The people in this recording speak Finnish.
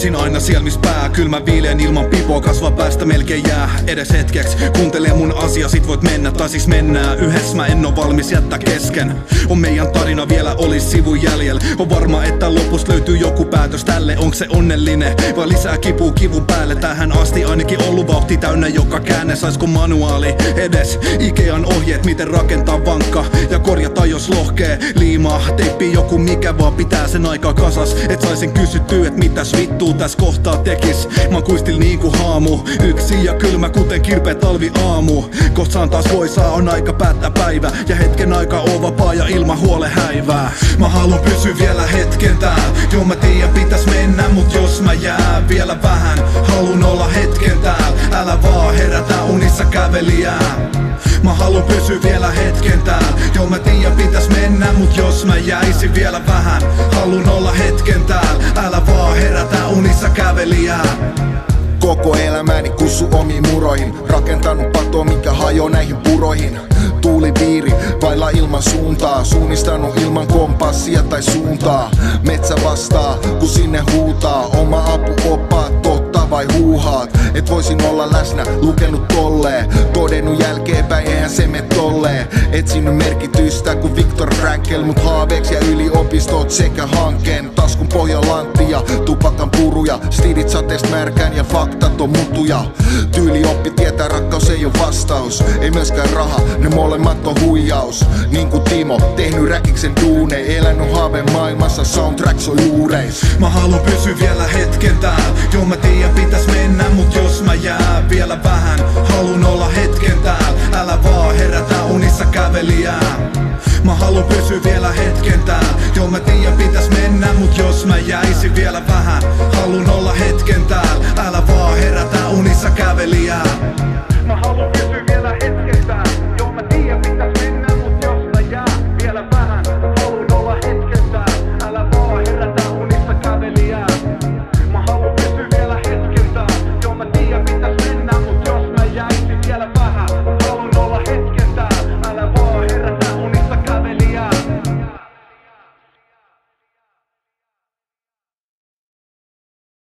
Olisin aina siellä missä pää kylmä viileen ilman pipoa kasvaa päästä melkein jää edes hetkeksi. Kuuntelee mun asia sit voit mennä tai siis mennään yhdessä mä en oo valmis jättää kesken. On meidän tarina vielä olis sivun jäljellä. On varma että lopussa löytyy joku päätös tälle. Onks se onnellinen vai lisää kipuu kivun päälle? Tähän asti ainakin ollut vauhti täynnä joka käänne. Saisko manuaali edes Ikean ohjeet miten rakentaa vankka ja korjata jos lohkee liimaa teippi joku mikä vaan pitää sen aikaa kasas. Et saisin kysyttyä et mitäs vittuu täs kohtaa tekis. Mä kuistil niinku haamu yksi ja kylmä kuten kirpeä talvi aamu. Kohtaan taas voisaa on aika päättää päivä ja hetken aika oo vapaa ja ilman huole häivää. Mä haluan pysyä vielä hetken täällä. Joo mä tiedän pitäis mennä mut jos mä jää vielä vähän. Halun olla hetken täällä. Älä vaan herätä unissa kävelijää. Mä haluan pysyä vielä hetken täällä. Joo mä tiedän pitäis mennä mut jos mä jäisin vielä vähän. Halun olla hetken täällä. Älä vaan herätä unissa kävelijää. Koko elämäni kussu omiin muroihin. Rakentanut pato mikä hajoo näihin puroihin. Tuuliviiri vailla ilman suuntaa. Suunnistanut ilman kompassia tai suuntaa. Metsä vastaa kun sinne huutaa. Oma apu oppaat totta vai huuhaat. Et voisin olla läsnä lukenut tolleen. Todennut jälkeenpäin eihän se me tolleen. Etsinyt merkitystä kuin Viktor Frankl. Mut haaveeks ja yliopistot sekä hankkeen. Taskun pohjan lanttia, tupakan puruja. Stiidit sateesta märkään ja faktat on mutuja. Tyyli oppi tietää rakkaus ei oo vastaus. Ei myöskään raha, ne molemmat on huijaus. Niin kuin Timo, tehnyt räkiksen duunei. Elänyt haaveen maailmassa, soundtracks on luureis. Mä haluan pysyä vielä hetken täällä. Joo mä tiedän pitäis mennä mut jos mä jää vielä vähän. Halun olla hetken täällä. Älä vaan herätä unissa kävelijää. Mä haluan pysyä vielä hetken täällä. Joo mä tiedän pitäis mennä mut jos mä jäisin vielä vähän. Halun olla hetken täällä. Älä vaan herätä unissa kävelijää.